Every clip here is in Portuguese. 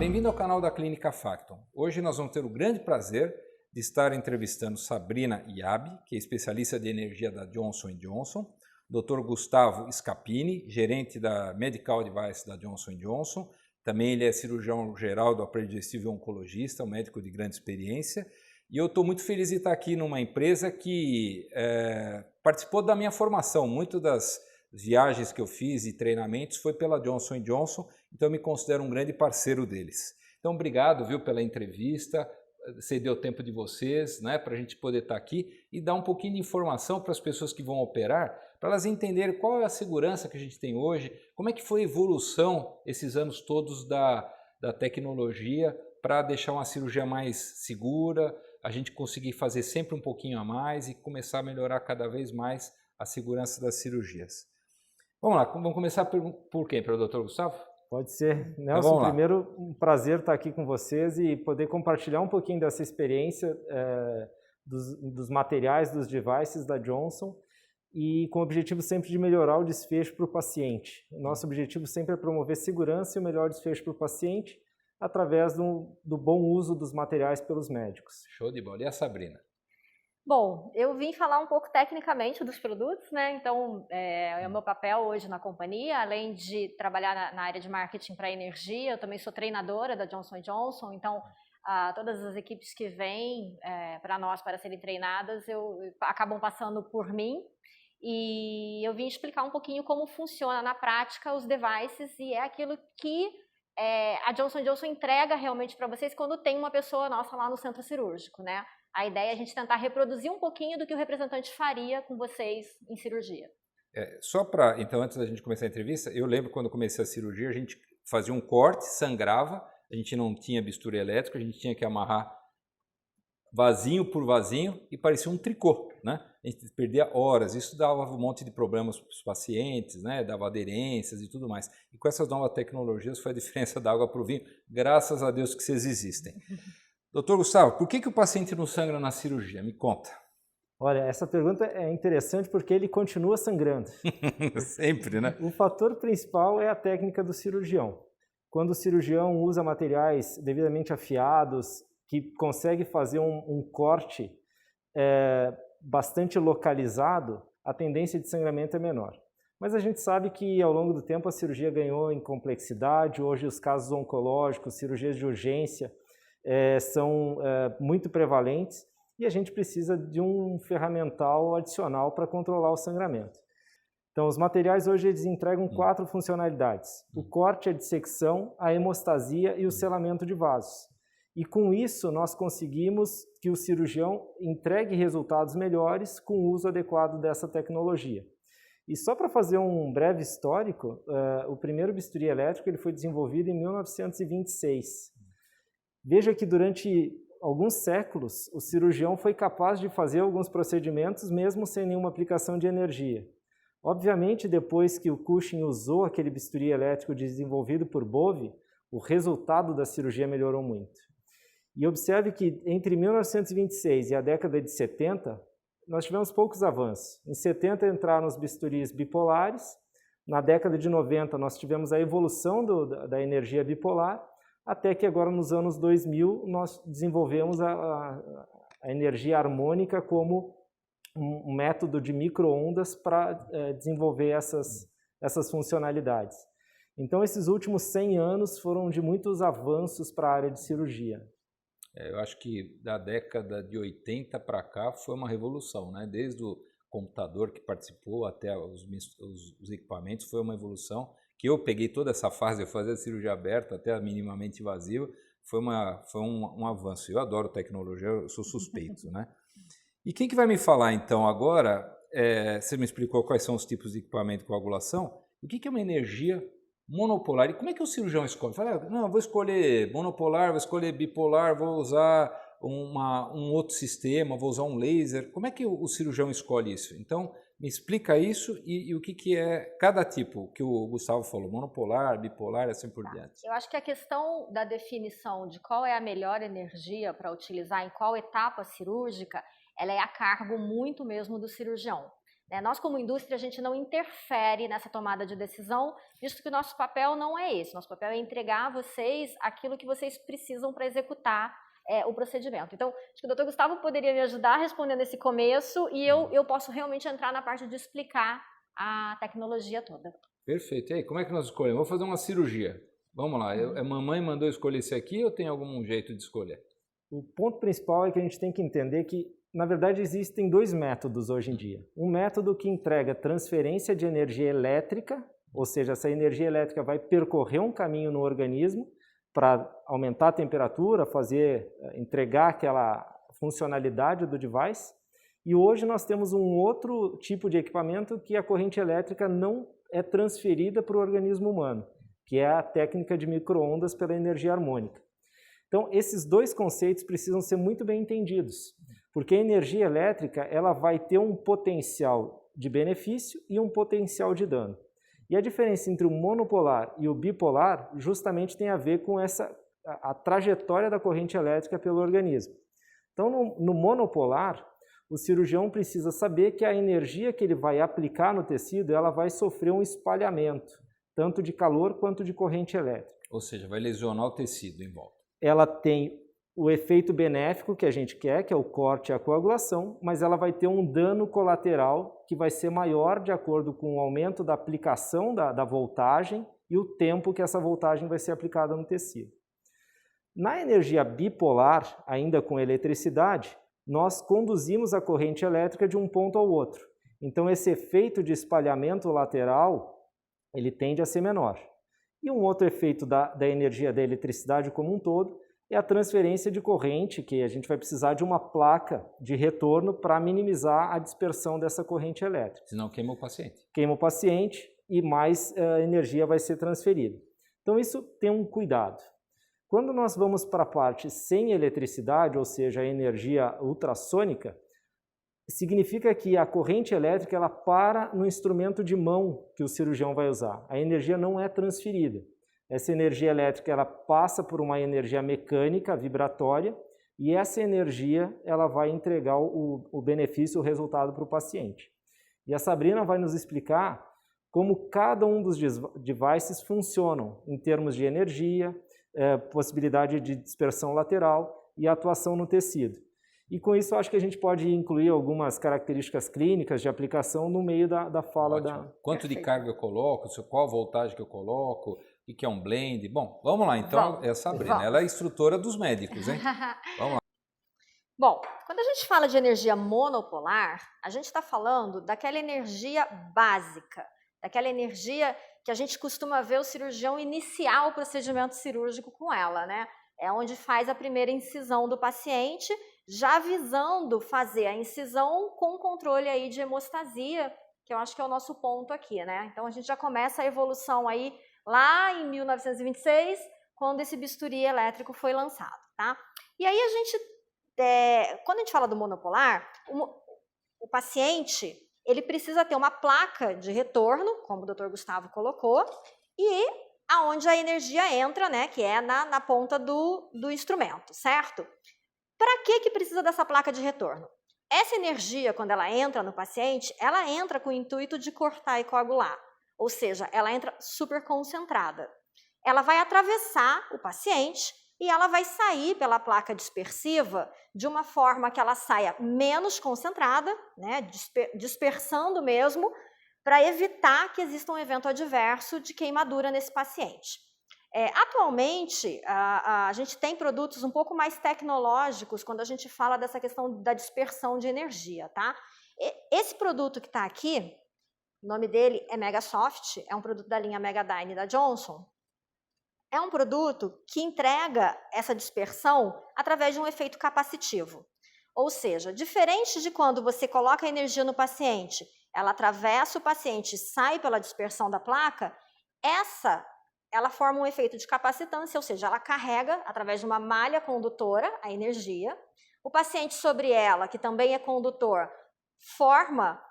bem-vindo ao canal da Clínica Facton. Hoje nós vamos ter o grande prazer de estar entrevistando Sabrina Yabi, que é especialista de energia da Johnson & Johnson, Dr. Gustavo Scapini, gerente da Medical Device da Johnson & Johnson, também ele é cirurgião geral do aparelho digestivo e oncologista, um médico de grande experiência, e eu estou muito feliz de estar aqui numa empresa que participou da minha formação. Muito das viagens que eu fiz e treinamentos foi pela Johnson & Johnson, então eu me considero um grande parceiro deles. Então, obrigado, viu, pela entrevista, ceder o tempo de vocês, né, para a gente poder estar aqui e dar um pouquinho de informação para as pessoas que vão operar, para elas entenderem qual é a segurança que a gente tem hoje, como é que foi a evolução esses anos todos da tecnologia para deixar uma cirurgia mais segura, a gente conseguir fazer sempre um pouquinho a mais e começar a melhorar cada vez mais a segurança das cirurgias. Vamos lá, vamos começar por quem? Pelo Dr. Gustavo? Pode ser. Nelson, primeiro, um prazer estar aqui com vocês e poder compartilhar um pouquinho dessa experiência dos materiais, dos devices da Johnson e com o objetivo sempre de melhorar o desfecho para o paciente. Nosso objetivo sempre é promover segurança e o melhor desfecho para o paciente através do bom uso dos materiais pelos médicos. Show de bola. E a Sabrina? Bom, eu vim falar um pouco tecnicamente dos produtos, né? Então, é o meu papel hoje na companhia, além de trabalhar na área de marketing para energia, eu também sou treinadora da Johnson & Johnson, então todas as equipes que vêm para nós para serem treinadas acabam passando por mim, e eu vim explicar um pouquinho como funciona na prática os devices, e é aquilo que a Johnson & Johnson entrega realmente para vocês quando tem uma pessoa nossa lá no centro cirúrgico, né? A ideia é a gente tentar reproduzir um pouquinho do que o representante faria com vocês em cirurgia. Então, antes da gente começar a entrevista, eu lembro quando comecei a cirurgia, a gente fazia um corte, sangrava, a gente não tinha bisturi elétrico, a gente tinha que amarrar vasinho por vasinho e parecia um tricô, né? A gente perdia horas, isso dava um monte de problemas para os pacientes, né? Dava aderências e tudo mais. E com essas novas tecnologias foi a diferença da água para o vinho, graças a Deus que vocês existem. Doutor Gustavo, por que o paciente não sangra na cirurgia? Me conta. Olha, essa pergunta é interessante porque ele continua sangrando. Sempre, né? O fator principal é a técnica do cirurgião. Quando o cirurgião usa materiais devidamente afiados, que consegue fazer um corte bastante localizado, a tendência de sangramento é menor. Mas a gente sabe que ao longo do tempo a cirurgia ganhou em complexidade, hoje os casos oncológicos, cirurgias de urgência, são muito prevalentes e a gente precisa de um ferramental adicional para controlar o sangramento. Então, os materiais hoje eles entregam 4 funcionalidades: o corte, a dissecção, a hemostasia e o selamento de vasos. E com isso nós conseguimos que o cirurgião entregue resultados melhores com o uso adequado dessa tecnologia. E só para fazer um breve histórico, o primeiro bisturi elétrico ele foi desenvolvido em 1926. Veja que durante alguns séculos o cirurgião foi capaz de fazer alguns procedimentos mesmo sem nenhuma aplicação de energia. Obviamente, depois que o Cushing usou aquele bisturi elétrico desenvolvido por Bove, o resultado da cirurgia melhorou muito. E observe que entre 1926 e a década de 70, nós tivemos poucos avanços. Em 70 entraram os bisturis bipolares, na década de 90 nós tivemos a evolução da energia bipolar, até que agora nos anos 2000 nós desenvolvemos a energia harmônica como um método de micro-ondas para desenvolver essas funcionalidades. Então esses últimos 100 anos foram de muitos avanços para a área de cirurgia. Eu acho que da década de 80 para cá foi uma revolução, né? Desde o computador que participou até os equipamentos, foi uma evolução. Que eu peguei toda essa fase de fazer a cirurgia aberta até a minimamente invasiva, foi um avanço. Eu adoro tecnologia, eu sou suspeito, né? E quem que vai me falar então agora, você me explicou quais são os tipos de equipamento de coagulação, o que é uma energia monopolar e como é que o cirurgião escolhe? Fala, não, eu vou escolher monopolar, vou escolher bipolar, vou usar um outro sistema, vou usar um laser, como é que o cirurgião escolhe isso? Então, me explica isso e o que é cada tipo que o Gustavo falou, monopolar, bipolar, assim por diante. Eu acho que a questão da definição de qual é a melhor energia para utilizar em qual etapa cirúrgica, ela é a cargo muito mesmo do cirurgião. Nós, como indústria, a gente não interfere nessa tomada de decisão, visto que o nosso papel não é esse. Nosso papel é entregar a vocês aquilo que vocês precisam para executar o procedimento. Então, acho que o Dr. Gustavo poderia me ajudar respondendo esse começo e eu posso realmente entrar na parte de explicar a tecnologia toda. Perfeito. E aí, como é que nós escolhemos? Vou fazer uma cirurgia. Vamos lá. A mamãe mandou escolher esse aqui ou tem algum jeito de escolher? O ponto principal é que a gente tem que entender que, na verdade, existem dois métodos hoje em dia. Um método que entrega transferência de energia elétrica, ou seja, essa energia elétrica vai percorrer um caminho no organismo para aumentar a temperatura, entregar aquela funcionalidade do device. E hoje nós temos um outro tipo de equipamento que a corrente elétrica não é transferida para o organismo humano, que é a técnica de micro-ondas pela energia harmônica. Então, esses dois conceitos precisam ser muito bem entendidos, porque a energia elétrica ela vai ter um potencial de benefício e um potencial de dano. E a diferença entre o monopolar e o bipolar justamente tem a ver com a trajetória da corrente elétrica pelo organismo. Então, no monopolar, o cirurgião precisa saber que a energia que ele vai aplicar no tecido, ela vai sofrer um espalhamento, tanto de calor quanto de corrente elétrica. Ou seja, vai lesionar o tecido em volta. Ela tem o efeito benéfico que a gente quer, que é o corte e a coagulação, mas ela vai ter um dano colateral que vai ser maior de acordo com o aumento da aplicação da voltagem e o tempo que essa voltagem vai ser aplicada no tecido. Na energia bipolar, ainda com eletricidade, nós conduzimos a corrente elétrica de um ponto ao outro. Então, esse efeito de espalhamento lateral, ele tende a ser menor. E um outro efeito da energia da eletricidade como um todo é a transferência de corrente, que a gente vai precisar de uma placa de retorno para minimizar a dispersão dessa corrente elétrica. Senão queima o paciente. Queima o paciente e mais energia vai ser transferida. Então, isso tem um cuidado. Quando nós vamos para a parte sem eletricidade, ou seja, a energia ultrassônica, significa que a corrente elétrica ela para no instrumento de mão que o cirurgião vai usar. A energia não é transferida. Essa energia elétrica ela passa por uma energia mecânica, vibratória, e essa energia ela vai entregar o benefício, o resultado para o paciente. E a Sabrina vai nos explicar como cada um dos devices funcionam em termos de energia, possibilidade de dispersão lateral e atuação no tecido. E com isso, eu acho que a gente pode incluir algumas características clínicas de aplicação no meio da fala. Quanto de carga eu coloco, qual a voltagem que eu coloco, o que é um blend. Bom, vamos lá então, é a Sabrina, ela é a instrutora dos médicos, hein? Vamos lá. Bom, quando a gente fala de energia monopolar, a gente está falando daquela energia básica, daquela energia que a gente costuma ver o cirurgião iniciar o procedimento cirúrgico com ela, né? É onde faz a primeira incisão do paciente, já visando fazer a incisão com controle aí de hemostasia, que eu acho que é o nosso ponto aqui, né? Então a gente já começa a evolução aí lá em 1926, quando esse bisturi elétrico foi lançado, tá? E aí a gente, quando a gente fala do monopolar, o paciente ele precisa ter uma placa de retorno, como o Dr. Gustavo colocou, e aonde a energia entra, né, que é na ponta do instrumento, certo? Para que precisa dessa placa de retorno? Essa energia, quando ela entra no paciente, ela entra com o intuito de cortar e coagular, ou seja, ela entra super concentrada. Ela vai atravessar o paciente e ela vai sair pela placa dispersiva de uma forma que ela saia menos concentrada, né, dispersando mesmo, para evitar que exista um evento adverso de queimadura nesse paciente. Atualmente, a gente tem produtos um pouco mais tecnológicos quando a gente fala dessa questão da dispersão de energia, tá? Esse produto que está aqui, o nome dele é Megasoft, é um produto da linha Megadyne da Johnson. É um produto que entrega essa dispersão através de um efeito capacitivo. Ou seja, diferente de quando você coloca a energia no paciente, ela atravessa o paciente e sai pela dispersão da placa, ela forma um efeito de capacitância, ou seja, ela carrega através de uma malha condutora a energia. O paciente sobre ela, que também é condutor, forma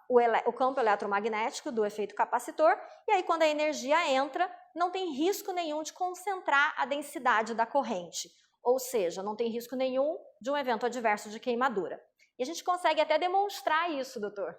o campo eletromagnético do efeito capacitor, e aí quando a energia entra, não tem risco nenhum de concentrar a densidade da corrente, ou seja, não tem risco nenhum de um evento adverso de queimadura. E a gente consegue até demonstrar isso, doutor.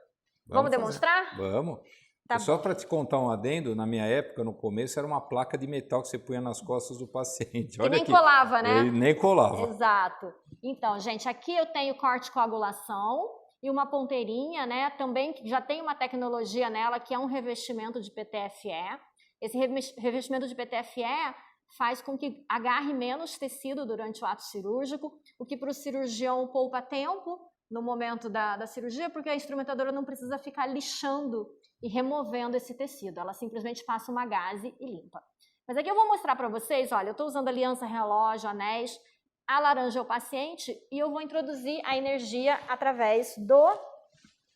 Vamos demonstrar? Vamos. Tá Só para te contar um adendo, na minha época, no começo, era uma placa de metal que você punha nas costas do paciente. Olha, e nem colava, né? E nem colava. Exato. Então, gente, aqui eu tenho corte coagulação e uma ponteirinha, né? Também que já tem uma tecnologia nela que é um revestimento de PTFE. Esse revestimento de PTFE faz com que agarre menos tecido durante o ato cirúrgico, o que para o cirurgião poupa tempo no momento da cirurgia, porque a instrumentadora não precisa ficar lixando e removendo esse tecido, ela simplesmente passa uma gaze e limpa. Mas aqui eu vou mostrar para vocês, olha, eu estou usando aliança, relógio, anéis, a laranja é o paciente e eu vou introduzir a energia através do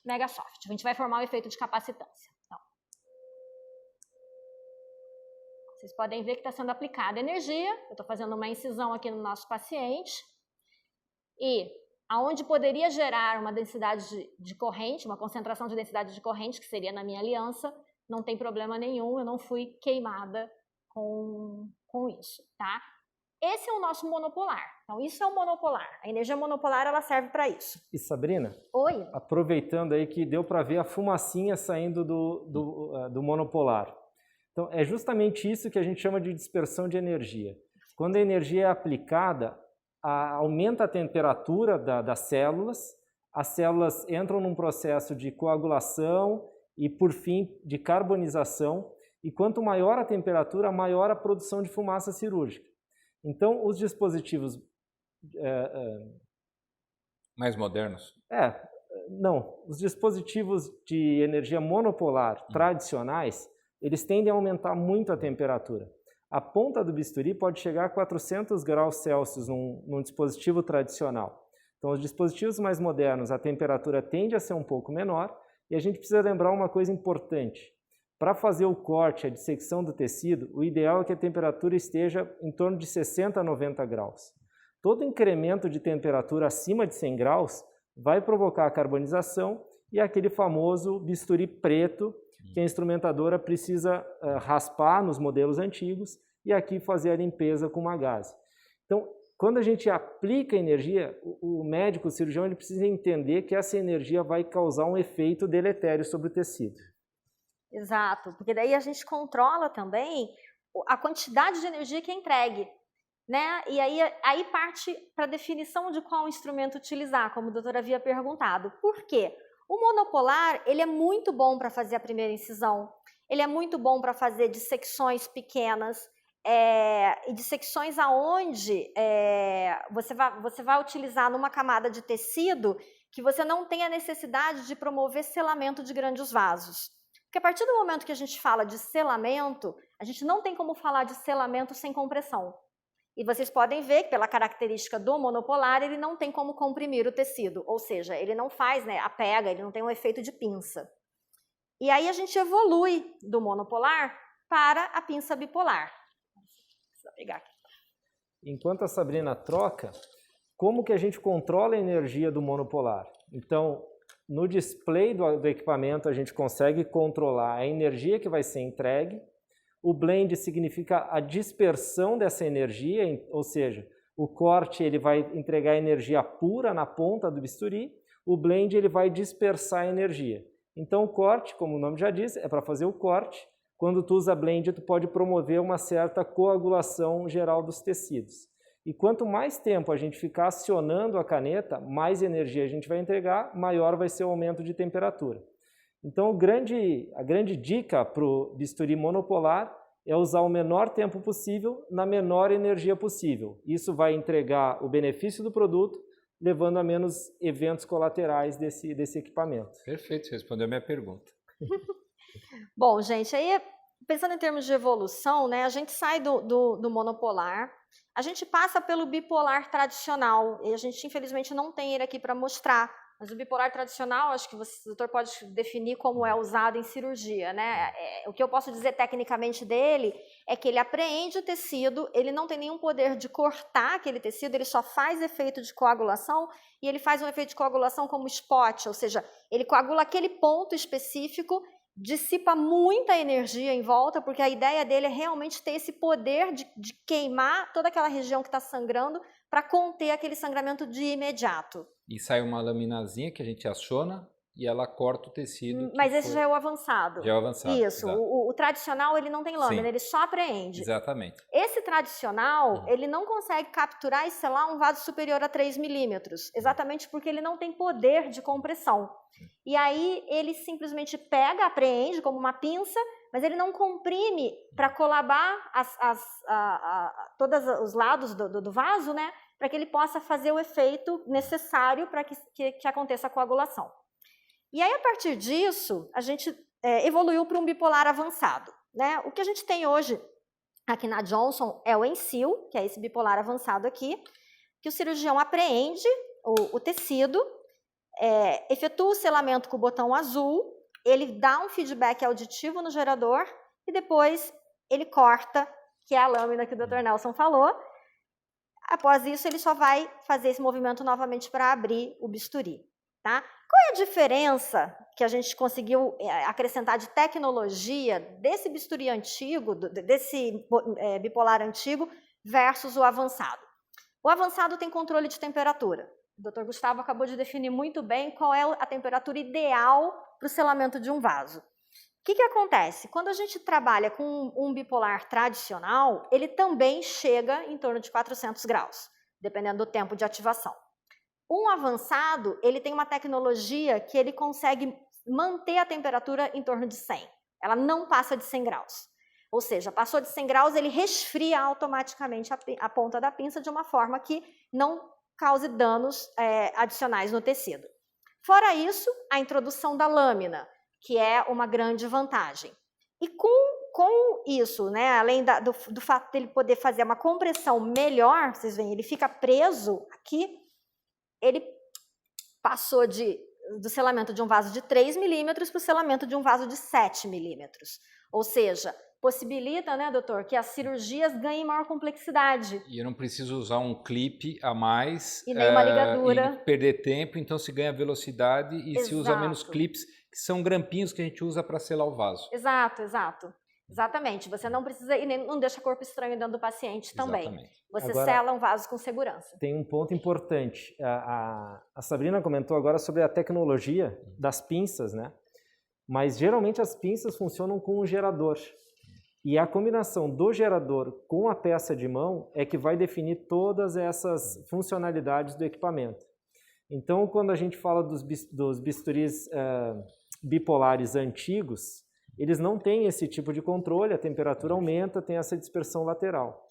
Megasoft. A gente vai formar o efeito de capacitância. Então, vocês podem ver que está sendo aplicada energia, eu estou fazendo uma incisão aqui no nosso paciente e aonde poderia gerar uma densidade de corrente, uma concentração de densidade de corrente, que seria na minha aliança, não tem problema nenhum, eu não fui queimada com isso, tá? Esse é o nosso monopolar. Então, isso é o monopolar. A energia monopolar, ela serve para isso. E Sabrina? Oi? Aproveitando aí que deu para ver a fumacinha saindo do monopolar. Então, é justamente isso que a gente chama de dispersão de energia. Quando a energia é aplicada, aumenta a temperatura das células, as células entram num processo de coagulação e, por fim, de carbonização, e quanto maior a temperatura, maior a produção de fumaça cirúrgica. Então, os dispositivos... mais modernos? Não. Os dispositivos de energia monopolar tradicionais, eles tendem a aumentar muito a temperatura. A ponta do bisturi pode chegar a 400 graus Celsius num dispositivo tradicional. Então, os dispositivos mais modernos, a temperatura tende a ser um pouco menor e a gente precisa lembrar uma coisa importante. Para fazer o corte, a dissecção do tecido, o ideal é que a temperatura esteja em torno de 60 a 90 graus. Todo incremento de temperatura acima de 100 graus vai provocar a carbonização e aquele famoso bisturi preto que a instrumentadora precisa raspar nos modelos antigos e aqui fazer a limpeza com uma gaze. Então, quando a gente aplica energia, o médico, o cirurgião, ele precisa entender que essa energia vai causar um efeito deletério sobre o tecido. Exato, porque daí a gente controla também a quantidade de energia que é entregue, né? E aí parte para a definição de qual instrumento utilizar, como o doutor havia perguntado. Por quê? O monopolar, ele é muito bom para fazer a primeira incisão, ele é muito bom para fazer dissecções pequenas, e dissecções aonde você vai utilizar numa camada de tecido que você não tem a necessidade de promover selamento de grandes vasos. Porque a partir do momento que a gente fala de selamento, a gente não tem como falar de selamento sem compressão. E vocês podem ver que, pela característica do monopolar, ele não tem como comprimir o tecido, ou seja, ele não faz, né, a pega, ele não tem um efeito de pinça. E aí a gente evolui do monopolar para a pinça bipolar. Vou pegar aqui. Enquanto a Sabrina troca, como que a gente controla a energia do monopolar? Então, no display do equipamento, a gente consegue controlar a energia que vai ser entregue. O blend significa a dispersão dessa energia, ou seja, o corte ele vai entregar energia pura na ponta do bisturi, o blend ele vai dispersar a energia. Então o corte, como o nome já diz, é para fazer o corte. Quando tu usa blend, tu pode promover uma certa coagulação geral dos tecidos. E quanto mais tempo a gente ficar acionando a caneta, mais energia a gente vai entregar, maior vai ser o aumento de temperatura. Então, a grande dica para o bisturi monopolar é usar o menor tempo possível na menor energia possível. Isso vai entregar o benefício do produto, levando a menos eventos colaterais desse equipamento. Perfeito, você respondeu a minha pergunta. Bom, gente, aí pensando em termos de evolução, né, a gente sai do monopolar, a gente passa pelo bipolar tradicional, e a gente infelizmente não tem ele aqui para mostrar, mas o bipolar tradicional, acho que o doutor pode definir como é usado em cirurgia, né? O que eu posso dizer tecnicamente dele é que ele apreende o tecido, ele não tem nenhum poder de cortar aquele tecido, ele só faz efeito de coagulação, e ele faz um efeito de coagulação como spot, ou seja, ele coagula aquele ponto específico, dissipa muita energia em volta, porque a ideia dele é realmente ter esse poder de queimar toda aquela região que está sangrando para conter aquele sangramento de imediato. E sai uma laminazinha que a gente aciona e ela corta o tecido. Mas esse já é o avançado. Já é o avançado. Isso, o tradicional ele não tem lâmina, ele só apreende. Exatamente. Esse tradicional, ele não consegue capturar e selar um vaso superior a 3 milímetros, exatamente porque ele não tem poder de compressão. E aí ele simplesmente pega, apreende como uma pinça, mas ele não comprime para colabar todos os lados do vaso, né, para que ele possa fazer o efeito necessário para que aconteça a coagulação. E aí, a partir disso, a gente evoluiu para um bipolar avançado, né? O que a gente tem hoje aqui na Johnson é o Encil, que é esse bipolar avançado aqui, que o cirurgião apreende o tecido, efetua o selamento com o botão azul, ele dá um feedback auditivo no gerador e depois ele corta, que é a lâmina que o Dr. Nelson falou. Após isso, ele só vai fazer esse movimento novamente para abrir o bisturi, tá? Qual é a diferença que a gente conseguiu acrescentar de tecnologia desse bisturi antigo, desse bipolar antigo versus o avançado? O avançado tem controle de temperatura. O Dr. Gustavo acabou de definir muito bem qual é a temperatura ideal para o selamento de um vaso. O que acontece? Quando a gente trabalha com um bipolar tradicional, ele também chega em torno de 400 graus, dependendo do tempo de ativação. Um avançado, ele tem uma tecnologia que ele consegue manter a temperatura em torno de 100. Ela não passa de 100 graus. Ou seja, passou de 100 graus, ele resfria automaticamente a ponta da pinça de uma forma que não cause danos adicionais no tecido. Fora isso, a introdução da lâmina, que é uma grande vantagem. E com isso, né, além do fato dele poder fazer uma compressão melhor, vocês veem, ele fica preso aqui, ele passou do selamento de um vaso de 3 milímetros para o selamento de um vaso de 7 milímetros. Ou seja, possibilita, né, doutor, que as cirurgias ganhem maior complexidade. E eu não preciso usar um clipe a mais. E nem uma ligadura. E perder tempo, então se ganha velocidade e Exato. se usa menos clipes, que são grampinhos que a gente usa para selar o vaso. Exato. Exatamente. Você não precisa e nem não deixa corpo estranho dentro do paciente também. Exatamente. Você Agora, sela um vaso com segurança. Tem um ponto importante. A Sabrina comentou agora sobre a tecnologia das pinças, né? Mas geralmente as pinças funcionam com um gerador. E a combinação do gerador com a peça de mão é que vai definir todas essas funcionalidades do equipamento. Então, quando a gente fala dos bisturis bipolares antigos, eles não têm esse tipo de controle, a temperatura aumenta, tem essa dispersão lateral.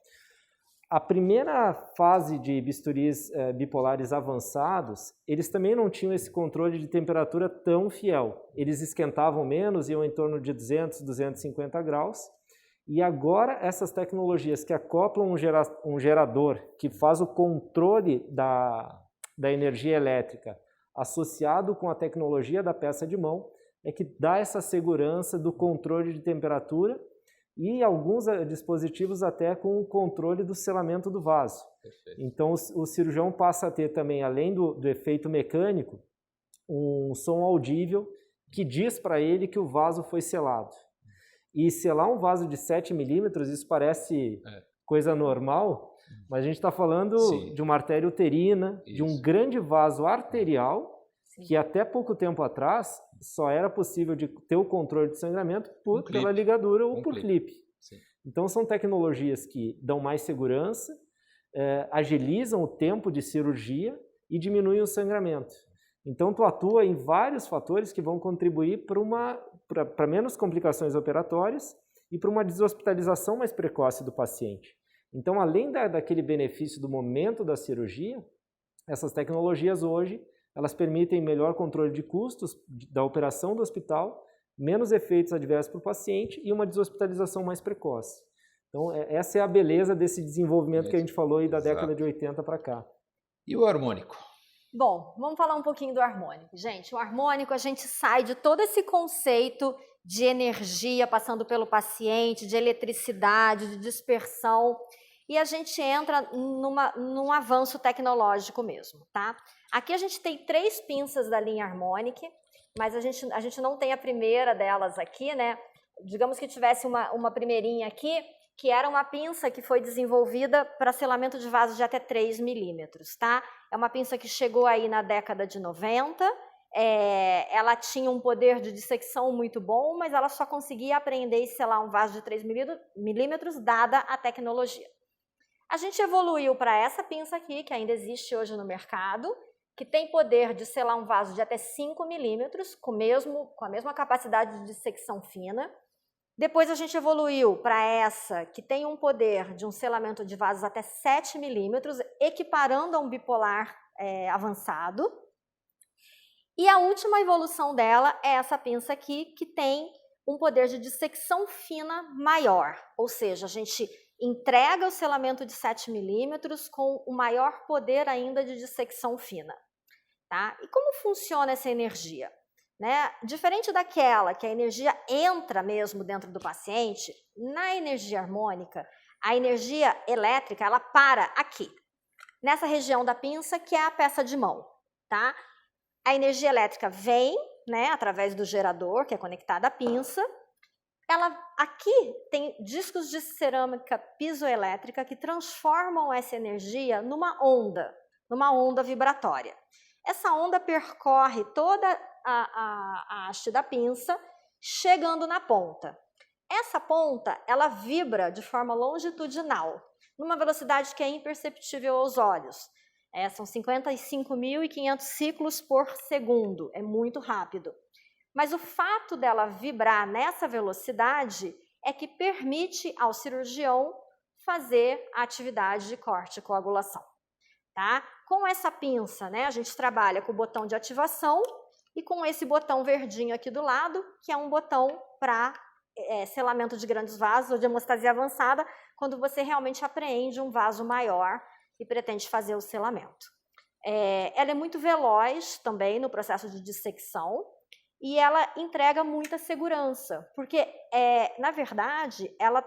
A primeira fase de bisturis bipolares avançados, eles também não tinham esse controle de temperatura tão fiel. Eles esquentavam menos, iam em torno de 200, 250 graus. E agora essas tecnologias que acoplam um gerador que faz o controle da energia elétrica associado com a tecnologia da peça de mão é que dá essa segurança do controle de temperatura e alguns dispositivos até com o controle do selamento do vaso. Perfeito. Então o cirurgião passa a ter também, além do efeito mecânico, um som audível que diz para ele que o vaso foi selado. E selar um vaso de 7 milímetros, isso parece coisa normal, mas a gente está falando de uma artéria uterina, de um grande vaso arterial, que até pouco tempo atrás só era possível de ter o controle de sangramento pela ligadura ou por clipe. Então são tecnologias que dão mais segurança, agilizam o tempo de cirurgia e diminuem o sangramento. Então tu atua em vários fatores que vão contribuir para menos complicações operatórias e para uma deshospitalização mais precoce do paciente. Então, além daquele benefício do momento da cirurgia, essas tecnologias hoje, elas permitem melhor controle de custos da operação do hospital, menos efeitos adversos para o paciente e uma deshospitalização mais precoce. Então, essa é a beleza desse desenvolvimento que a gente falou aí da década de 80 para cá. E o harmônico? Bom, vamos falar um pouquinho do harmônico. Gente, o harmônico, a gente sai de todo esse conceito de energia passando pelo paciente, de eletricidade, de dispersão, e a gente entra num avanço tecnológico mesmo, tá? Aqui a gente tem 3 pinças da linha Harmonic, mas a gente não tem a primeira delas aqui, né? Digamos que tivesse uma primeirinha aqui, que era uma pinça que foi desenvolvida para selamento de vasos de até 3 milímetros, tá? É uma pinça que chegou aí na década de 90 ela tinha um poder de dissecção muito bom, mas ela só conseguia apreender e selar um vaso de 3 milímetros, dada a tecnologia. A gente evoluiu para essa pinça aqui, que ainda existe hoje no mercado, que tem poder de selar um vaso de até 5 milímetros, com a mesma capacidade de dissecção fina. Depois a gente evoluiu para essa, que tem um poder de um selamento de vasos até 7 milímetros, equiparando a um bipolar avançado. E a última evolução dela é essa pinça aqui, que tem um poder de dissecção fina maior. Ou seja, a gente entrega o selamento de 7 milímetros com o maior poder ainda de dissecção fina. Tá? E como funciona essa energia? Né? Diferente daquela que a energia entra mesmo dentro do paciente, na energia harmônica, a energia elétrica ela para aqui, nessa região da pinça, que é a peça de mão. Tá? A energia elétrica vem, né, através do gerador, que é conectado à pinça. Aqui tem discos de cerâmica piezoelétrica que transformam essa energia numa onda vibratória. Essa onda percorre toda a haste da pinça, chegando na ponta. Essa ponta, ela vibra de forma longitudinal, numa velocidade que é imperceptível aos olhos. São 55.500 ciclos por segundo, é muito rápido. Mas o fato dela vibrar nessa velocidade é que permite ao cirurgião fazer a atividade de corte e coagulação. Tá? Com essa pinça, né, a gente trabalha com o botão de ativação e com esse botão verdinho aqui do lado, que é um botão para selamento de grandes vasos ou de hemostasia avançada, quando você realmente apreende um vaso maior e pretende fazer o selamento. Ela é muito veloz também no processo de dissecção e ela entrega muita segurança, porque, na verdade, ela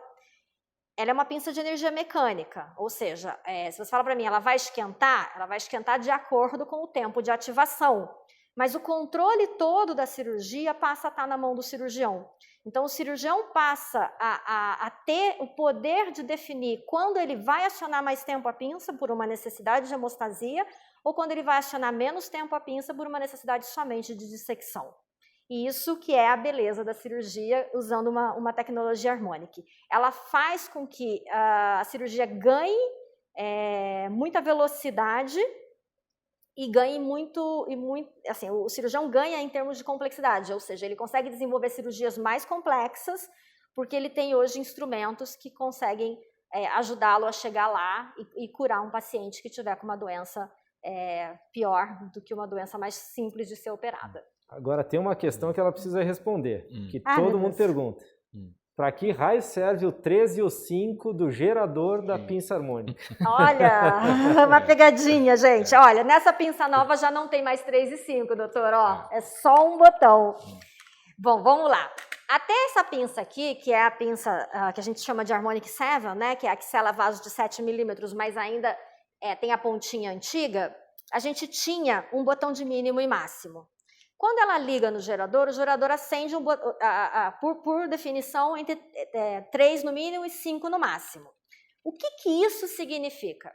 é uma pinça de energia mecânica, ou seja, se você fala para mim, ela vai esquentar de acordo com o tempo de ativação, mas o controle todo da cirurgia passa a estar na mão do cirurgião. Então, o cirurgião passa a ter o poder de definir quando ele vai acionar mais tempo a pinça por uma necessidade de hemostasia ou quando ele vai acionar menos tempo a pinça por uma necessidade somente de dissecção. E isso que é a beleza da cirurgia usando uma tecnologia harmônica. Ela faz com que a cirurgia ganhe muita velocidade e ganhe assim, o cirurgião ganha em termos de complexidade, ou seja, ele consegue desenvolver cirurgias mais complexas porque ele tem hoje instrumentos que conseguem ajudá-lo a chegar lá e curar um paciente que tiver com uma doença pior do que uma doença mais simples de ser operada. Agora tem uma questão que ela precisa responder, que todo mundo pergunta. Para que raio serve o 3 e o 5 do gerador da pinça harmônica? Olha, uma pegadinha, gente. Olha, nessa pinça nova já não tem mais 3 e 5, doutor. Ó, é só um botão. Bom, vamos lá. Até essa pinça aqui, que é a pinça que a gente chama de Harmonic 7, né, que é a que sela vasos de 7 milímetros, mas ainda tem a pontinha antiga, a gente tinha um botão de mínimo e máximo. Quando ela liga no gerador, o gerador acende, por definição, entre 3 no mínimo e 5 no máximo. O que isso significa?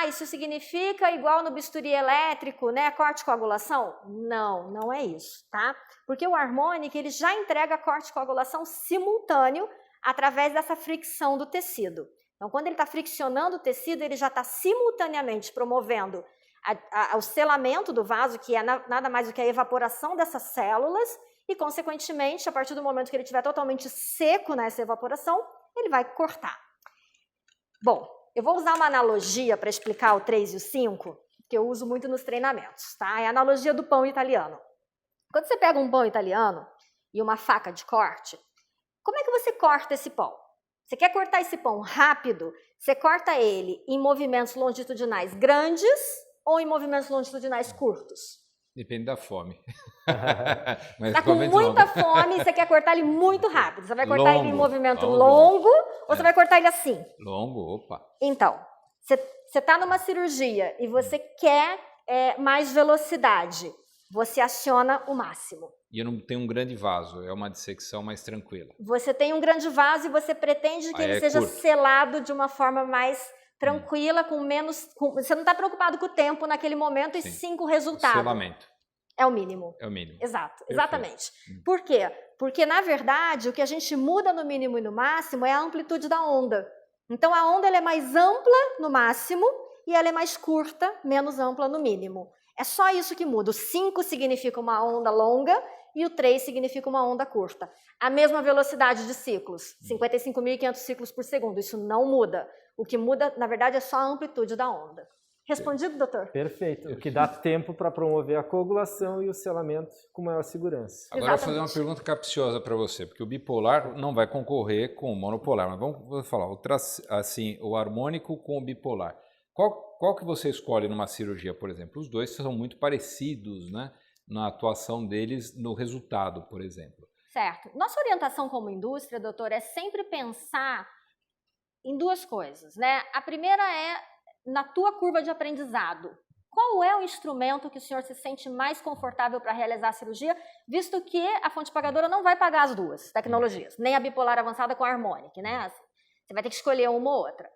Isso significa igual no bisturi elétrico, né, corte e coagulação? Não, não é isso, tá? Porque o Harmonic, ele já entrega corte e coagulação simultâneo através dessa fricção do tecido. Então, quando ele está friccionando o tecido, ele já está simultaneamente promovendo o selamento do vaso, que é nada mais do que a evaporação dessas células, e, consequentemente, a partir do momento que ele estiver totalmente seco nessa evaporação, ele vai cortar. Bom, eu vou usar uma analogia para explicar o 3 e o 5, que eu uso muito nos treinamentos, tá? É a analogia do pão italiano. Quando você pega um pão italiano e uma faca de corte, como é que você corta esse pão? Você quer cortar esse pão rápido? Você corta ele em movimentos longitudinais grandes ou em movimentos longitudinais curtos? Depende da fome. Está com muita fome e você quer cortar ele muito rápido. Você vai cortar ele em movimento longo ou você vai cortar ele assim? Longo, opa. Então, você está numa cirurgia e você quer mais velocidade. Você aciona o máximo. E eu não tenho um grande vaso, é uma dissecção mais tranquila. Você tem um grande vaso e você pretende que ele seja selado de uma forma mais tranquila, com menos... você não está preocupado com o tempo naquele momento e sim com o resultado. Selamento. É o mínimo. É o mínimo. Exato, Perfeito. Exatamente. Por quê? Porque, na verdade, o que a gente muda no mínimo e no máximo é a amplitude da onda. Então, a onda ela é mais ampla no máximo e ela é mais curta, menos ampla no mínimo. É só isso que muda. O 5 significa uma onda longa e o 3 significa uma onda curta. A mesma velocidade de ciclos, 55.500 ciclos por segundo. Isso não muda. O que muda, na verdade, é só a amplitude da onda. Respondido, doutor? Perfeito. O que dá tempo para promover a coagulação e o selamento com maior segurança. Agora eu vou fazer uma pergunta capciosa para você, porque o bipolar não vai concorrer com o monopolar, mas vamos falar, assim, o harmônico com o bipolar. Qual que você escolhe numa cirurgia, por exemplo? Os dois são muito parecidos, né, na atuação deles no resultado, por exemplo. Certo. Nossa orientação como indústria, doutor, é sempre pensar em duas coisas, né? A primeira é na tua curva de aprendizado. Qual é o instrumento que o senhor se sente mais confortável para realizar a cirurgia, visto que a fonte pagadora não vai pagar as duas tecnologias, nem a bipolar avançada com a harmônica, né? Você vai ter que escolher uma ou outra.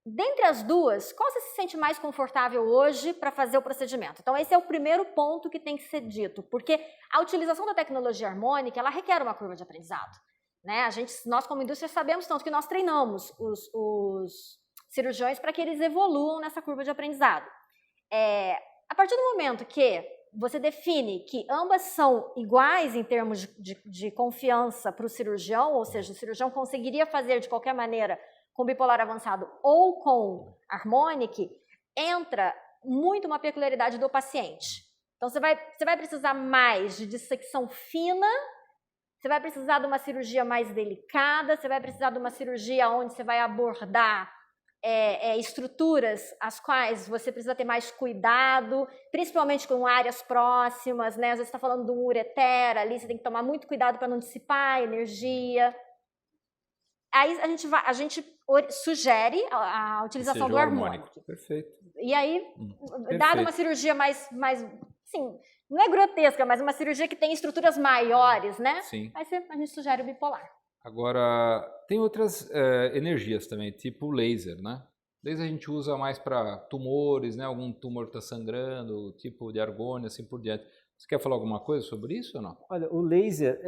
Dentre as duas, qual você se sente mais confortável hoje para fazer o procedimento? Então, esse é o primeiro ponto que tem que ser dito, porque a utilização da tecnologia harmônica, ela requer uma curva de aprendizado, né? Nós como indústria sabemos tanto que nós treinamos os cirurgiões para que eles evoluam nessa curva de aprendizado. A partir do momento que você define que ambas são iguais em termos de confiança para o cirurgião, ou seja, o cirurgião conseguiria fazer de qualquer maneira com bipolar avançado ou com harmonic, entra muito uma peculiaridade do paciente. Então, você vai precisar mais de dissecção fina, você vai precisar de uma cirurgia mais delicada, você vai precisar de uma cirurgia onde você vai abordar estruturas as quais você precisa ter mais cuidado, principalmente com áreas próximas, né? Às vezes você está falando de um ureter ali, você tem que tomar muito cuidado para não dissipar a energia. Aí a gente sugere a utilização do harmônico. Perfeito. E aí, dada uma cirurgia mais assim, não é grotesca, mas uma cirurgia que tem estruturas maiores, né? Sim. Aí a gente sugere o bipolar. Agora, tem outras energias também, tipo laser, né? Laser a gente usa mais para tumores, né? Algum tumor está sangrando, tipo de argônio, assim por diante. Você quer falar alguma coisa sobre isso ou não? Olha, o laser,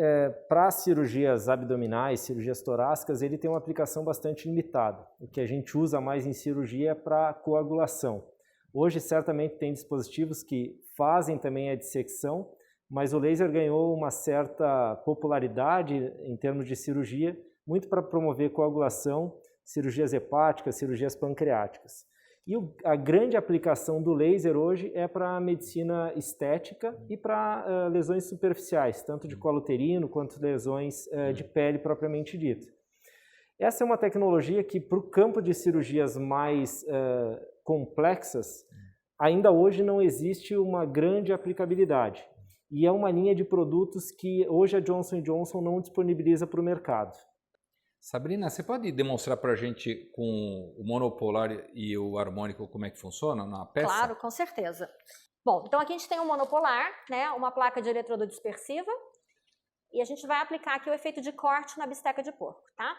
para cirurgias abdominais, cirurgias torácicas, ele tem uma aplicação bastante limitada. O que a gente usa mais em cirurgia é para coagulação. Hoje, certamente, tem dispositivos que fazem também a dissecção, mas o laser ganhou uma certa popularidade em termos de cirurgia, muito para promover coagulação, cirurgias hepáticas, cirurgias pancreáticas. E a grande aplicação do laser hoje é para a medicina estética e para lesões superficiais, tanto de colo uterino quanto lesões de pele propriamente dita. Essa é uma tecnologia que, para o campo de cirurgias mais complexas, ainda hoje não existe uma grande aplicabilidade. E é uma linha de produtos que hoje a Johnson & Johnson não disponibiliza para o mercado. Sabrina, você pode demonstrar para a gente com o monopolar e o harmônico como é que funciona na peça? Claro, com certeza. Bom, então aqui a gente tem um monopolar, né, uma placa de eletrodo dispersiva, e a gente vai aplicar aqui o efeito de corte na bisteca de porco, tá?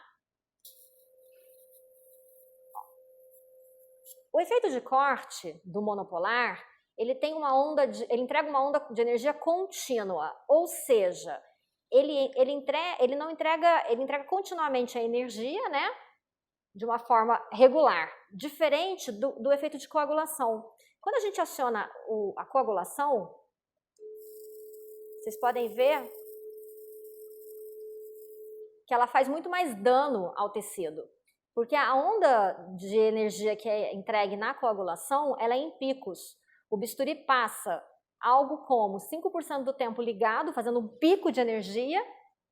O efeito de corte do monopolar, ele tem ele entrega uma onda de energia contínua, ou seja, ele entrega continuamente a energia, né, de uma forma regular, diferente do efeito de coagulação. Quando a gente aciona a coagulação, vocês podem ver que ela faz muito mais dano ao tecido, porque a onda de energia que é entregue na coagulação, ela é em picos. O bisturi passa algo como 5% do tempo ligado, fazendo um pico de energia,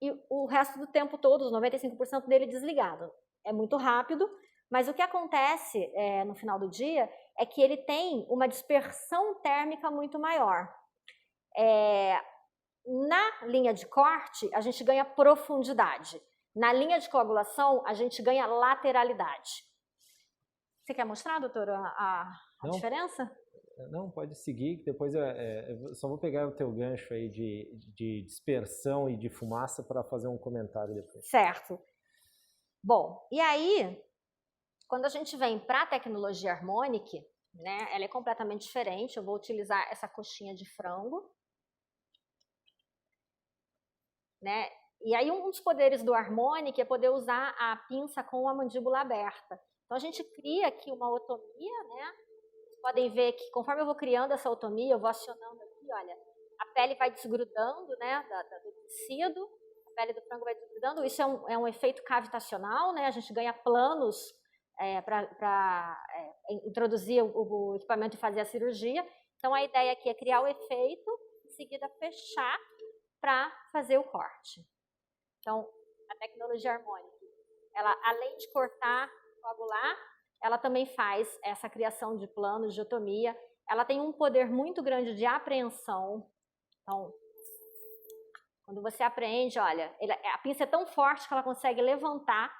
e o resto do tempo todo, os 95% dele desligado. É muito rápido, mas o que acontece no final do dia é que ele tem uma dispersão térmica muito maior. Na linha de corte, a gente ganha profundidade. Na linha de coagulação, a gente ganha lateralidade. Você quer mostrar, doutora, a diferença? Não, pode seguir, depois eu só vou pegar o teu gancho aí de dispersão e de fumaça para fazer um comentário depois. Certo. Bom, e aí, quando a gente vem para a tecnologia harmonic, né, ela é completamente diferente. Eu vou utilizar essa coxinha de frango. né? E aí um dos poderes do Harmonic é poder usar a pinça com a mandíbula aberta. Então a gente cria aqui uma otomia, né? Vocês podem ver que conforme eu vou criando essa otomia, eu vou acionando aqui, olha, a pele vai desgrudando, né, do tecido, a pele do frango vai desgrudando. Isso é um efeito cavitacional, né? A gente ganha planos para introduzir o equipamento e fazer a cirurgia. Então a ideia aqui é criar o efeito, em seguida fechar para fazer o corte. Então, a tecnologia Harmonic, ela, além de cortar, coagular, ela também faz essa criação de planos de otomia. Ela tem um poder muito grande de apreensão. Então, quando você apreende, olha, a pinça é tão forte que ela consegue levantar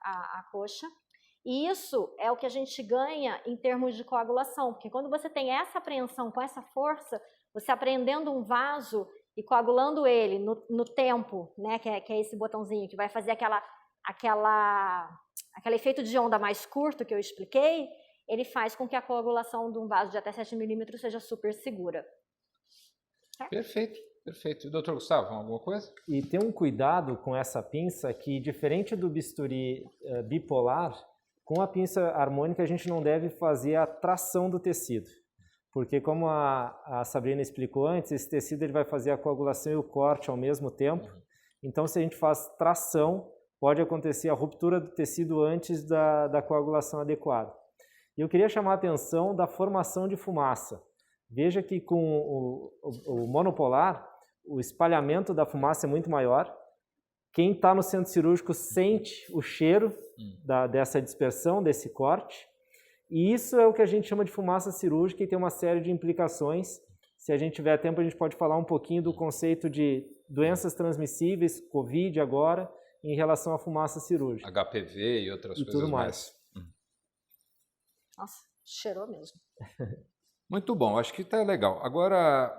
a coxa. E isso é o que a gente ganha em termos de coagulação, porque quando você tem essa apreensão com essa força, você apreendendo um vaso e coagulando ele no tempo, né, que é esse botãozinho que vai fazer aquele efeito de onda mais curto que eu expliquei, ele faz com que a coagulação de um vaso de até 7 milímetros seja super segura. Perfeito, perfeito. E doutor Gustavo, alguma coisa? E tem um cuidado com essa pinça que, diferente do bisturi bipolar, com a pinça harmônica a gente não deve fazer a tração do tecido. Porque, como a Sabrina explicou antes, esse tecido ele vai fazer a coagulação e o corte ao mesmo tempo. Então, se a gente faz tração, pode acontecer a ruptura do tecido antes da coagulação adequada. E eu queria chamar a atenção da formação de fumaça. Veja que com o monopolar, o espalhamento da fumaça é muito maior. Quem está no centro cirúrgico sente o cheiro dessa dispersão, desse corte. E isso é o que a gente chama de fumaça cirúrgica e tem uma série de implicações. Se a gente tiver tempo, a gente pode falar um pouquinho do conceito de doenças transmissíveis, Covid agora, em relação à fumaça cirúrgica. HPV e outras coisas tudo mais. Nossa, cheirou mesmo. Muito bom, acho que está legal. Agora,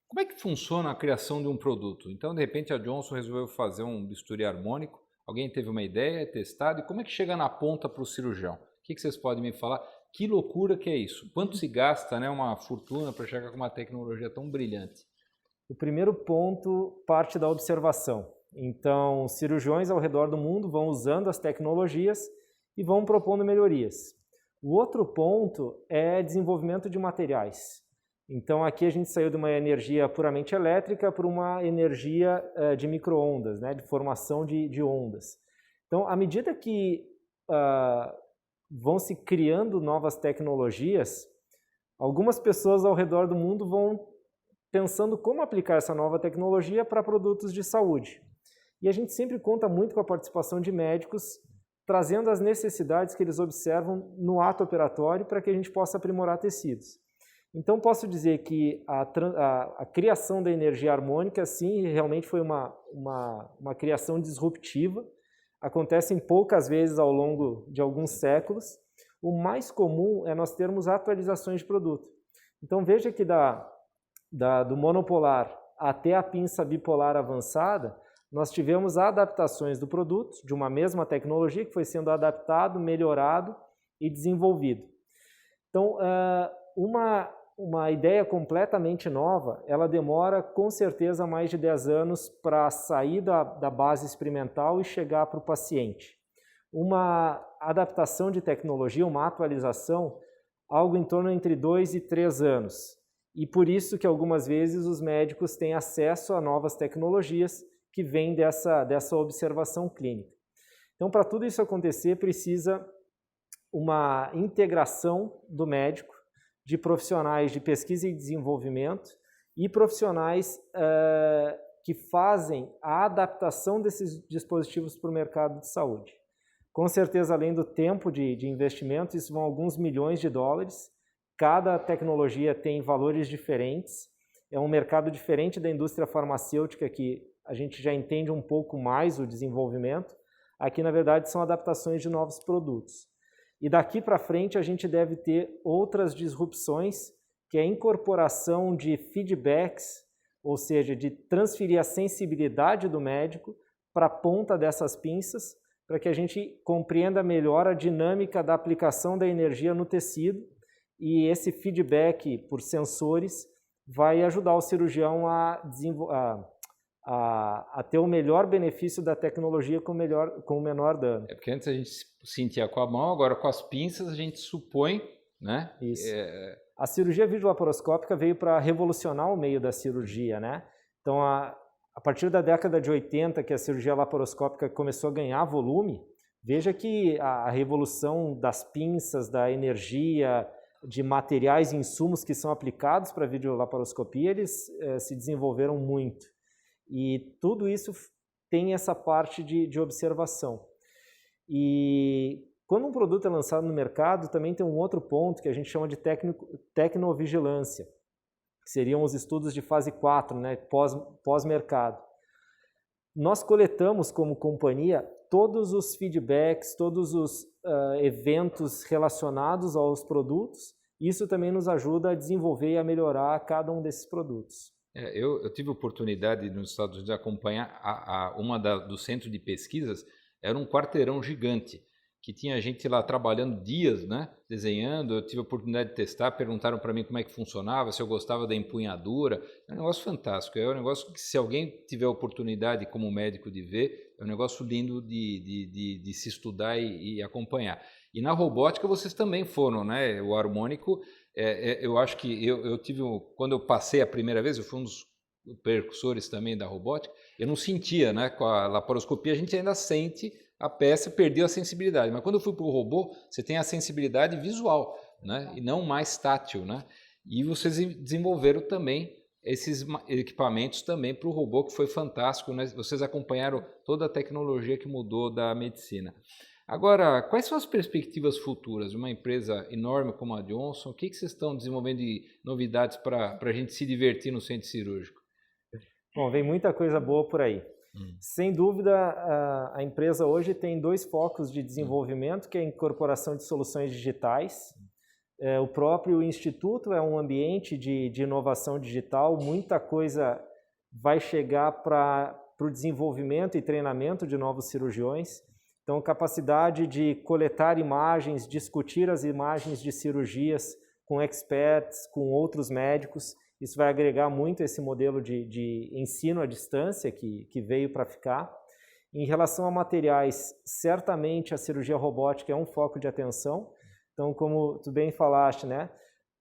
como é que funciona a criação de um produto? Então, de repente, a Johnson resolveu fazer um bisturi harmônico. Alguém teve uma ideia, testado, e como é que chega na ponta para o cirurgião? O que vocês podem me falar? Que loucura que é isso? Quanto se gasta, né, uma fortuna para chegar com uma tecnologia tão brilhante? O primeiro ponto parte da observação. Então, cirurgiões ao redor do mundo vão usando as tecnologias e vão propondo melhorias. O outro ponto é desenvolvimento de materiais. Então, aqui a gente saiu de uma energia puramente elétrica para uma energia de micro-ondas, né, de formação de ondas. Então, à medida que vão se criando novas tecnologias, algumas pessoas ao redor do mundo vão pensando como aplicar essa nova tecnologia para produtos de saúde. E a gente sempre conta muito com a participação de médicos, trazendo as necessidades que eles observam no ato operatório para que a gente possa aprimorar tecidos. Então, posso dizer que a criação da energia harmônica, sim, realmente foi uma criação disruptiva. Acontecem poucas vezes ao longo de alguns séculos. O mais comum é nós termos atualizações de produto. Então, veja que do monopolar até a pinça bipolar avançada, nós tivemos adaptações do produto, de uma mesma tecnologia que foi sendo adaptado, melhorado e desenvolvido. Então, uma ideia completamente nova, ela demora com certeza mais de 10 anos para sair da base experimental e chegar para o paciente. Uma adaptação de tecnologia, uma atualização, algo em torno entre 2 e 3 anos. E por isso que algumas vezes os médicos têm acesso a novas tecnologias que vêm dessa observação clínica. Então, para tudo isso acontecer, precisa uma integração do médico, de profissionais de pesquisa e desenvolvimento e profissionais que fazem a adaptação desses dispositivos para o mercado de saúde. Com certeza, além do tempo de investimento, isso vão alguns milhões de dólares. Cada tecnologia tem valores diferentes. É um mercado diferente da indústria farmacêutica, que a gente já entende um pouco mais o desenvolvimento. Aqui, na verdade, são adaptações de novos produtos. E daqui para frente a gente deve ter outras disrupções, que é a incorporação de feedbacks, ou seja, de transferir a sensibilidade do médico para a ponta dessas pinças, para que a gente compreenda melhor a dinâmica da aplicação da energia no tecido, e esse feedback por sensores vai ajudar o cirurgião a a ter o melhor benefício da tecnologia com o menor dano. Porque antes a gente sentia com a mão, agora com as pinças a gente supõe, né? Isso. A cirurgia videolaparoscópica veio para revolucionar o meio da cirurgia, né? Então, a partir da década de 80, que a cirurgia laparoscópica começou a ganhar volume, veja que a revolução das pinças, da energia, de materiais e insumos que são aplicados para a videolaparoscopia, eles se desenvolveram muito. E tudo isso tem essa parte de observação. E quando um produto é lançado no mercado, também tem um outro ponto que a gente chama de tecnovigilância, que seriam os estudos de fase 4, né, pós-mercado. Nós coletamos como companhia todos os feedbacks, todos os eventos relacionados aos produtos. Isso também nos ajuda a desenvolver e a melhorar cada um desses produtos. Eu tive a oportunidade nos Estados Unidos de acompanhar do centro de pesquisas, era um quarteirão gigante, que tinha gente lá trabalhando dias, né, desenhando. Eu tive a oportunidade de testar, perguntaram para mim como é que funcionava, se eu gostava da empunhadura. É um negócio fantástico, é um negócio que, se alguém tiver a oportunidade como médico de ver, é um negócio lindo de se estudar e acompanhar. E na robótica vocês também foram, né? O harmônico, eu acho que eu tive, quando eu passei a primeira vez, eu fui um dos precursores também da robótica, eu não sentia, né? Com a laparoscopia a gente ainda sente a peça, perdeu a sensibilidade. Mas quando eu fui para o robô, você tem a sensibilidade visual, né? E não mais tátil, né? E vocês desenvolveram também esses equipamentos também para o robô, que foi fantástico, né? Vocês acompanharam toda a tecnologia que mudou da medicina. Agora, quais são as perspectivas futuras de uma empresa enorme como a Johnson? O que vocês estão desenvolvendo de novidades para a gente se divertir no centro cirúrgico? Bom, vem muita coisa boa por aí. Sem dúvida, a empresa hoje tem 2 focos de desenvolvimento, que é a incorporação de soluções digitais. O próprio Instituto é um ambiente de inovação digital, muita coisa vai chegar para o desenvolvimento e treinamento de novos cirurgiões. Então, capacidade de coletar imagens, discutir as imagens de cirurgias com experts, com outros médicos. Isso vai agregar muito esse modelo de ensino à distância que veio para ficar. Em relação a materiais, certamente a cirurgia robótica é um foco de atenção. Então, como tu bem falaste, né?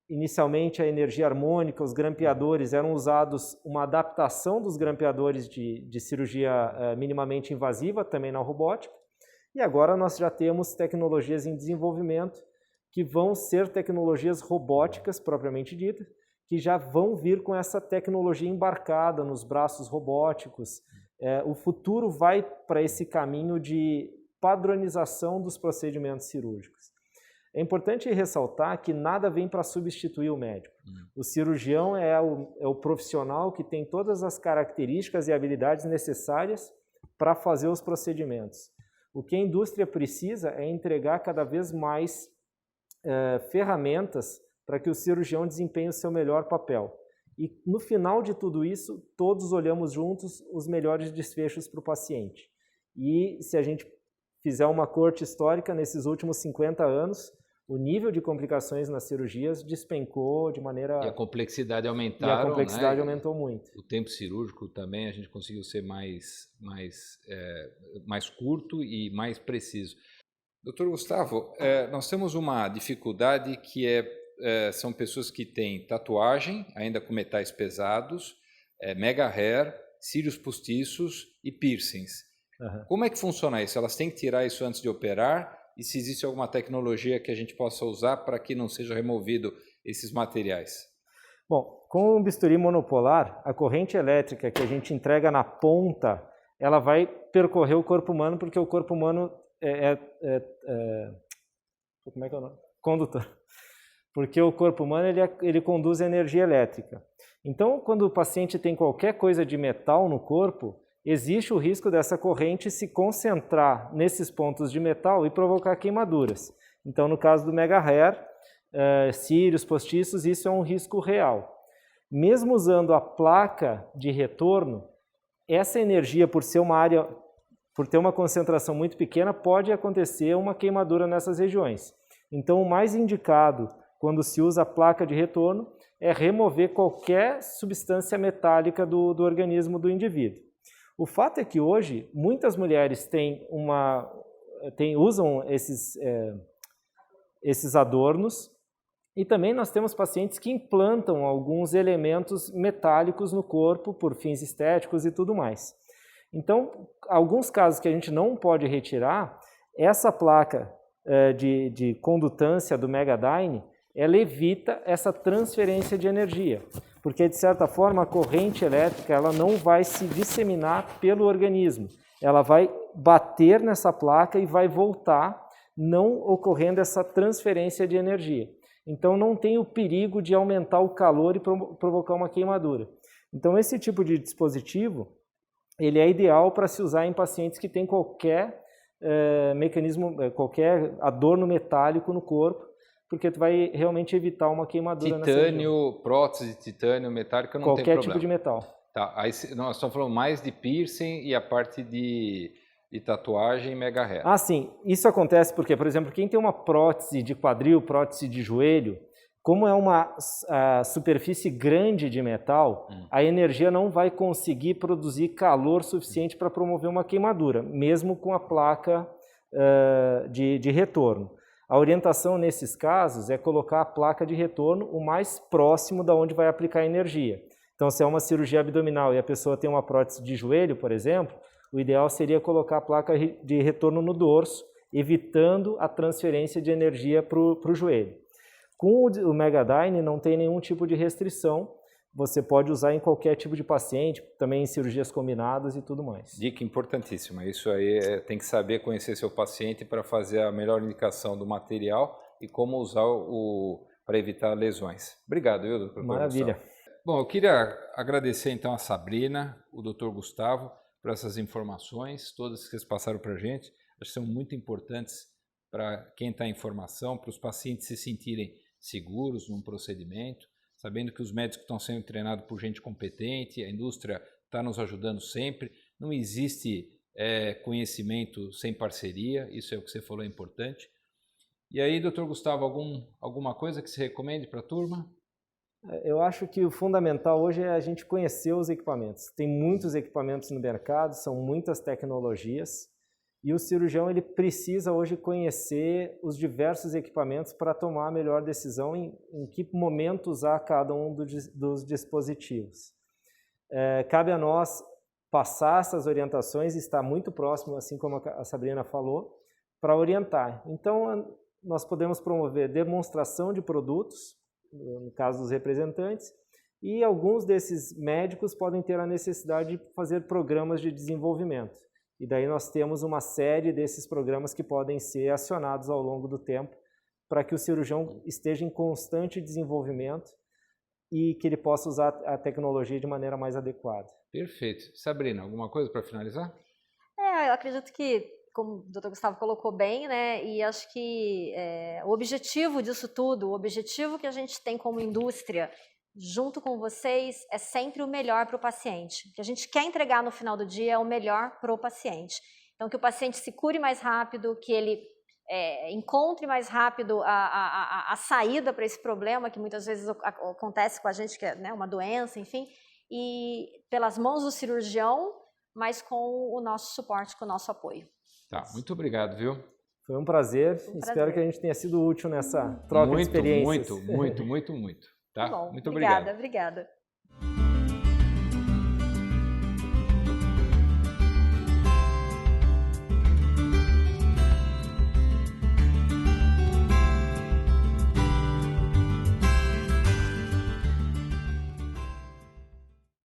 Inicialmente a energia harmônica, os grampeadores eram usados, uma adaptação dos grampeadores de cirurgia minimamente invasiva também na robótica. E agora nós já temos tecnologias em desenvolvimento que vão ser tecnologias robóticas propriamente ditas, que já vão vir com essa tecnologia embarcada nos braços robóticos. O futuro vai para esse caminho de padronização dos procedimentos cirúrgicos. É importante ressaltar que nada vem para substituir o médico. O cirurgião é o profissional que tem todas as características e habilidades necessárias para fazer os procedimentos. O que a indústria precisa é entregar cada vez mais ferramentas para que o cirurgião desempenhe o seu melhor papel. E no final de tudo isso, todos olhamos juntos os melhores desfechos para o paciente. E se a gente fizer uma corte histórica, nesses últimos 50 anos, o nível de complicações nas cirurgias despencou de maneira... E a complexidade aumentaram, E a complexidade né? aumentou muito. O tempo cirúrgico também a gente conseguiu ser mais curto e mais preciso. Doutor Gustavo, nós temos uma dificuldade que são pessoas que têm tatuagem, ainda com metais pesados, mega hair, cílios postiços e piercings. Uhum. Como é que funciona isso? Elas têm que tirar isso antes de operar? E se existe alguma tecnologia que a gente possa usar para que não seja removido esses materiais? Bom, com o bisturi monopolar, a corrente elétrica que a gente entrega na ponta, ela vai percorrer o corpo humano, porque o corpo humano como é que é o nome? Condutor. Porque o corpo humano ele conduz a energia elétrica. Então, quando o paciente tem qualquer coisa de metal no corpo, existe o risco dessa corrente se concentrar nesses pontos de metal e provocar queimaduras. Então, no caso do mega hair, cílios postiços, isso é um risco real. Mesmo usando a placa de retorno, essa energia, por ter uma concentração muito pequena, pode acontecer uma queimadura nessas regiões. Então, o mais indicado, quando se usa a placa de retorno, é remover qualquer substância metálica do organismo do indivíduo. O fato é que hoje muitas mulheres usam esses adornos e também nós temos pacientes que implantam alguns elementos metálicos no corpo por fins estéticos e tudo mais. Então, alguns casos que a gente não pode retirar, essa placa de condutância do Megadyne, ela evita essa transferência de energia, porque de certa forma a corrente elétrica ela não vai se disseminar pelo organismo, ela vai bater nessa placa e vai voltar, não ocorrendo essa transferência de energia. Então não tem o perigo de aumentar o calor e provocar uma queimadura. Então esse tipo de dispositivo, ele é ideal para se usar em pacientes que têm qualquer qualquer adorno metálico no corpo, porque tu vai realmente evitar uma queimadura nessa região. Titânio, prótese de titânio, metálica, não tem problema. Qualquer tipo de metal. Tá, aí nós estamos falando mais de piercing e a parte de tatuagem megahertz. Ah, sim. Isso acontece porque, por exemplo, quem tem uma prótese de quadril, prótese de joelho, como é uma superfície grande de metal, a energia não vai conseguir produzir calor suficiente para promover uma queimadura, mesmo com a placa de retorno. A orientação nesses casos é colocar a placa de retorno o mais próximo da onde vai aplicar a energia. Então, se é uma cirurgia abdominal e a pessoa tem uma prótese de joelho, por exemplo, o ideal seria colocar a placa de retorno no dorso, evitando a transferência de energia para o joelho. Com o Megadyne não tem nenhum tipo de restrição, você pode usar em qualquer tipo de paciente, também em cirurgias combinadas e tudo mais. Dica importantíssima, isso aí tem que saber conhecer seu paciente para fazer a melhor indicação do material e como usar para evitar lesões. Obrigado, viu, doutor? Maravilha. Bom, eu queria agradecer então a Sabrina, o doutor Gustavo, por essas informações, todas que vocês passaram para a gente. Acho que são muito importantes para quem está em formação, para os pacientes se sentirem seguros num procedimento, sabendo que os médicos estão sendo treinados por gente competente, a indústria está nos ajudando sempre, não existe conhecimento sem parceria, isso é o que você falou, é importante. E aí, doutor Gustavo, alguma coisa que você recomende para a turma? Eu acho que o fundamental hoje é a gente conhecer os equipamentos. Tem muitos equipamentos no mercado, são muitas tecnologias, e o cirurgião ele precisa hoje conhecer os diversos equipamentos para tomar a melhor decisão em que momento usar cada um dos dispositivos. Cabe a nós passar essas orientações e estar muito próximo, assim como a Sabrina falou, para orientar. Então, nós podemos promover demonstração de produtos, no caso dos representantes, e alguns desses médicos podem ter a necessidade de fazer programas de desenvolvimento. E daí nós temos uma série desses programas que podem ser acionados ao longo do tempo para que o cirurgião esteja em constante desenvolvimento e que ele possa usar a tecnologia de maneira mais adequada. Perfeito. Sabrina, alguma coisa para finalizar? Eu acredito que, como o Dr. Gustavo colocou bem, né, e acho que o objetivo disso tudo, o objetivo que a gente tem como indústria, junto com vocês, é sempre o melhor para o paciente. O que a gente quer entregar no final do dia é o melhor para o paciente. Então, que o paciente se cure mais rápido, que ele encontre mais rápido a saída para esse problema, que muitas vezes acontece com a gente, que é, né, uma doença, enfim, e pelas mãos do cirurgião, mas com o nosso suporte, com o nosso apoio. Tá, muito obrigado, viu? Foi um prazer. Espero que a gente tenha sido útil nessa troca de experiências. Muito. Tá? Bom, Muito obrigado. Obrigada.